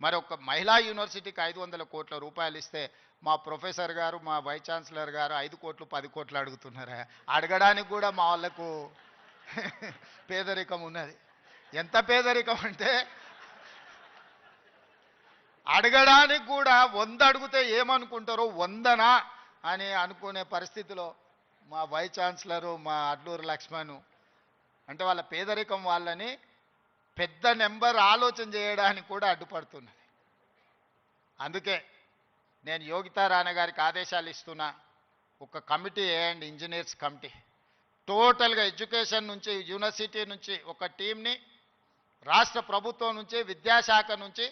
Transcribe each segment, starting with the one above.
మరి ఒక మహిళా యూనివర్సిటీకి 500 కోట్ల రూపాయలు ఇస్తే మా ప్రొఫెసర్ గారు మా వైస్ ఛాన్సలర్ గారు 5 కోట్లు 10 కోట్లు అడుగుతున్నారా? అడగడానికి కూడా మా వాళ్ళకు పేదరికం ఉన్నది. ఎంత పేదరికం అంటే అడగడానికి కూడా 100 అడిగితే ఏమనుకుంటారో 100నా అని అనుకునే పరిస్థితిలో మా వైస్ ఛాన్సలరు మా అడ్లూరు లక్ష్మణ్ అంటే వాళ్ళ పేదరికం వాళ్ళని పెద్ద నెంబర్ ఆలోచన చేయడానికి కూడా అడ్డుపడుతున్నది. అందుకే నేను యోగితా రాణా గారికి ఆదేశాలు ఇస్తున్నా, ఒక కమిటీ వేయండి, ఇంజనీర్స్ కమిటీ. టోటల్గా ఎడ్యుకేషన్ నుంచి యూనివర్సిటీ నుంచి ఒక టీంని, రాష్ట్ర ప్రభుత్వం నుంచి విద్యాశాఖ నుంచి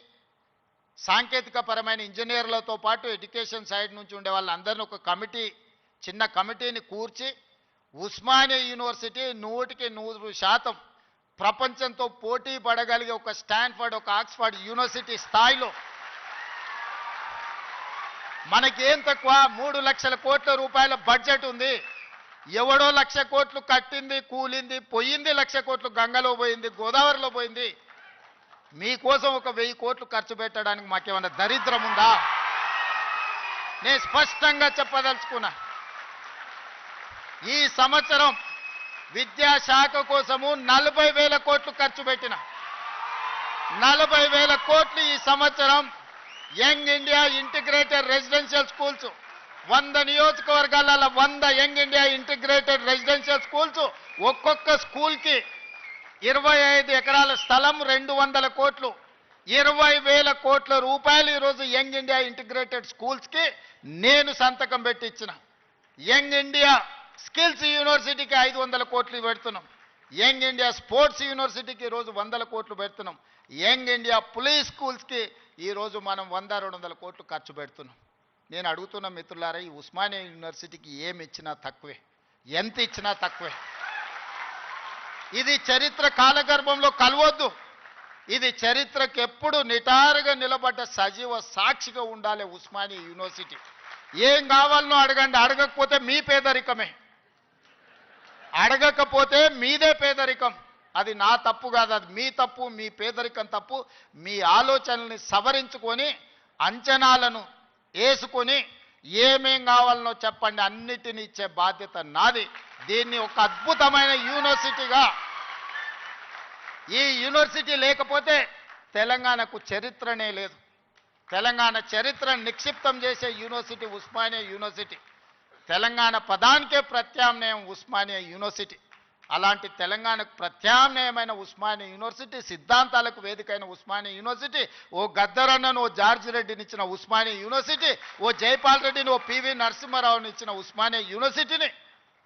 సాంకేతిక పరమైన ఇంజనీర్లతో పాటు ఎడ్యుకేషన్ సైడ్ నుంచి ఉండే వాళ్ళందరినీ ఒక కమిటీ, చిన్న కమిటీని కూర్చి ఉస్మానియా యూనివర్సిటీ 100% ప్రపంచంతో పోటీ పడగలిగే ఒక స్టాన్ఫర్డ్, ఒక ఆక్స్ఫర్డ్ యూనివర్సిటీ స్థాయిలో మనకేం తక్కువ 3 లక్షల కోట్ల రూపాయల బడ్జెట్ ఉంది. ఎవడో 1,00,000 కోట్లు కట్టింది, కూలింది, పోయింది. 1,00,000 కోట్లు గంగలో పోయింది, గోదావరిలో పోయింది. మీకోసం ఒక 1000 కోట్లు ఖర్చు పెట్టడానికి మాకేమన్నా దరిద్రం ఉందా? నేను స్పష్టంగా చెప్పదలుచుకున్నా, ఈ సంవత్సరం విద్యాశాఖ కోసము 40,000 కోట్లు ఖర్చు పెట్టిన 40,000 కోట్లు ఈ సంవత్సరం young India integrated residential schools 100 నియోజకవర్గాల 100 young India integrated residential schools, ఒక్కొక్క స్కూల్కి 25 ఎకరాల స్థలం, 200 కోట్లు, 20,000 కోట్ల రూపాయలు ఈరోజు యంగ్ ఇండియా ఇంటిగ్రేటెడ్ స్కూల్స్కి నేను సంతకం పెట్టి ఇచ్చిన. యంగ్ ఇండియా స్కిల్స్ యూనివర్సిటీకి 500 కోట్లు పెడుతున్నాం. యంగ్ ఇండియా స్పోర్ట్స్ యూనివర్సిటీకి ఈరోజు 100 కోట్లు పెడుతున్నాం. యంగ్ ఇండియా పులీస్ స్కూల్స్కి ఈరోజు మనం 100-200 కోట్లు ఖర్చు పెడుతున్నాం. నేను అడుగుతున్న మిత్రులారా, ఈ ఉస్మానియా యూనివర్సిటీకి ఏమి ఇచ్చినా తక్కువే, ఎంత ఇచ్చినా తక్కువే. ఇది చరిత్ర కాలగర్భంలో కలవద్దు. ఇది చరిత్రకు ఎప్పుడు నిటారుగా నిలబడ్డ సజీవ సాక్షిగా ఉండాలి ఉస్మానియా యూనివర్సిటీ. ఏం కావాలనో అడగండి, అడగకపోతే మీ పేదరికమే, అడగకపోతే మీదే పేదరికం. అది నా తప్పు కాదు, అది మీ తప్పు, మీ పేదరికం తప్పు. మీ ఆలోచనల్ని సవరించుకొని అంచనాలను వేసుకొని ఏమేం కావాలనో చెప్పండి, అన్నిటిని ఇచ్చే బాధ్యత నాది. దీన్ని ఒక అద్భుతమైన యూనివర్సిటీగా, ఈ యూనివర్సిటీ లేకపోతే తెలంగాణకు చరిత్రనే లేదు. తెలంగాణ చరిత్రను నిక్షిప్తం చేసే యూనివర్సిటీ ఉస్మానియా యూనివర్సిటీ. తెలంగాణ పదానికే ప్రత్యామ్నాయం ఉస్మానియా యూనివర్సిటీ. అలాంటి తెలంగాణకు ప్రత్యామ్నాయమైన ఉస్మానియా యూనివర్సిటీ, సిద్ధాంతాలకు వేదికైన ఉస్మానియా యూనివర్సిటీ, ఓ గద్దరన్నను, ఓ జార్జి రెడ్డిని ఇచ్చిన ఉస్మానియా యూనివర్సిటీ, ఓ జైపాల్ రెడ్డిని, ఓ పివి నరసింహారావుని ఇచ్చిన ఉస్మానియా యూనివర్సిటీని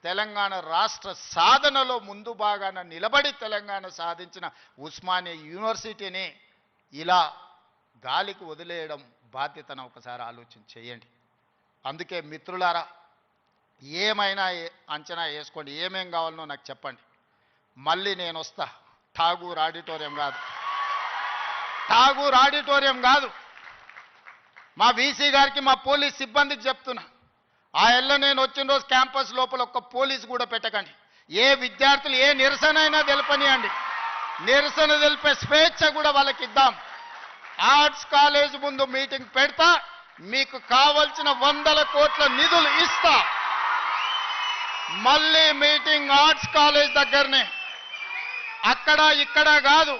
తెలంగాణ రాష్ట్ర సాధనలో ముందు భాగాన నిలబడి తెలంగాణ సాధించిన ఉస్మానియా యూనివర్సిటీని ఇలా గాలికి వదిలేయడం బాధ్యతను ఒకసారి ఆలోచన చేయండి. అందుకే మిత్రులారా, ఏమైనా అంచనా వేసుకోండి, ఏమేం కావాలనో నాకు చెప్పండి, మళ్ళీ నేను వస్తా. ఠాగూర్ ఆడిటోరియం కాదు, ఠాగూర్ ఆడిటోరియం కాదు. మా వీసీ గారికి, మా పోలీస్ సిబ్బందికి చెప్తున్నా, ఆ ఎల్ల నేను వచ్చిన రోజు క్యాంపస్ లోపల ఒక్క పోలీసు కూడా పెట్టకండి. ఏ విద్యార్థులు ఏ నిరసన అయినా తెలపనియండి, నిరసన తెలిపే స్వేచ్ఛ కూడా వాళ్ళకి ఇద్దాం. ఆర్ట్స్ కాలేజ్ ముందు మీటింగ్ పెడతా, మీకు కావలసిన 100 కోట్ల నిధులు ఇస్తా. మళ్ళీ మీటింగ్ ఆర్ట్స్ కాలేజ్ దగ్గరనే, అక్కడ ఇక్కడ కాదు.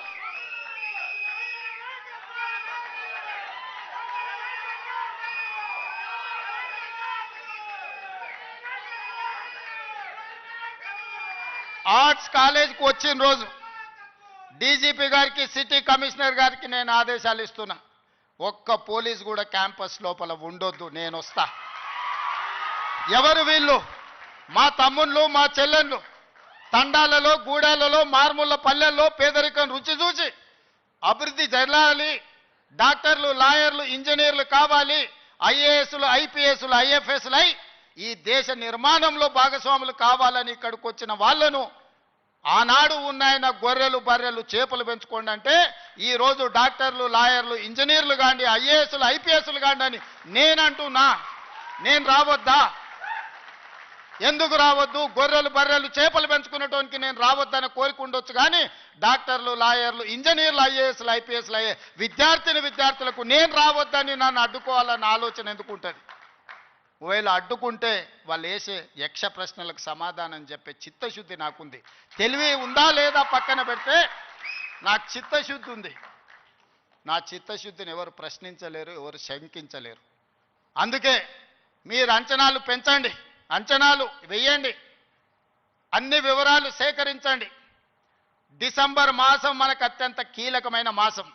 ఆర్ట్స్ కాలేజ్కి వచ్చిన రోజు డీజీపీ గారికి, సిటీ కమిషనర్ గారికి నేను ఆదేశాలు ఇస్తున్నా, ఒక్క పోలీస్ కూడా క్యాంపస్ లోపల ఉండొద్దు, నేను వస్తా. ఎవరు వీళ్ళు? మా తమ్ముళ్ళు, మా చెల్లెళ్ళు తండాలలో, గూడాలలో, మారుమూల పల్లెల్లో పేదరికం రుచి చూసి అభివృద్ధి జరగాలి, డాక్టర్లు, లాయర్లు, ఇంజనీర్లు కావాలి, ఐఏఎస్లు, ఐపీఎస్లు, ఐఎఫ్ఎస్లు అయి ఈ దేశ నిర్మాణంలో భాగస్వాములు కావాలని ఇక్కడికి వచ్చిన వాళ్ళను ఆనాడు ఉన్నాయన గొర్రెలు, బర్రెలు, చేపలు పెంచుకోండి అంటే ఈరోజు డాక్టర్లు, లాయర్లు, ఇంజనీర్లు కాండి, ఐఏఎస్లు, ఐపీఎస్లు కాండి అని నేనంటున్నా. నేను రావద్దా? ఎందుకు రావద్దు? గొర్రెలు బర్రెలు చేపలు పెంచుకునేటోనికి నేను రావద్దని కోరిక ఉండొచ్చు, కానీ డాక్టర్లు, లాయర్లు, ఇంజనీర్లు, ఐఏఎస్లు, ఐపీఎస్లు అయ్యే విద్యార్థులకు నేను రావద్దని నన్ను అడ్డుకోవాలన్న ఆలోచన ఎందుకు ఉంటుంది? ఒకవేళ అడ్డుకుంటే వాళ్ళు వేసే యక్ష ప్రశ్నలకు సమాధానం చెప్పే చిత్తశుద్ధి నాకుంది. తెలివి ఉందా లేదా పక్కన పెడితే నాకు చిత్తశుద్ధి ఉంది. నా చిత్తశుద్ధిని ఎవరు ప్రశ్నించలేరు, ఎవరు శంకించలేరు. అందుకే మీరు అంచనాలు పెంచండి, అంచనాలు వెయ్యండి, అన్ని వివరాలు సేకరించండి. డిసెంబర్ మాసం మనకు అత్యంత కీలకమైన మాసం.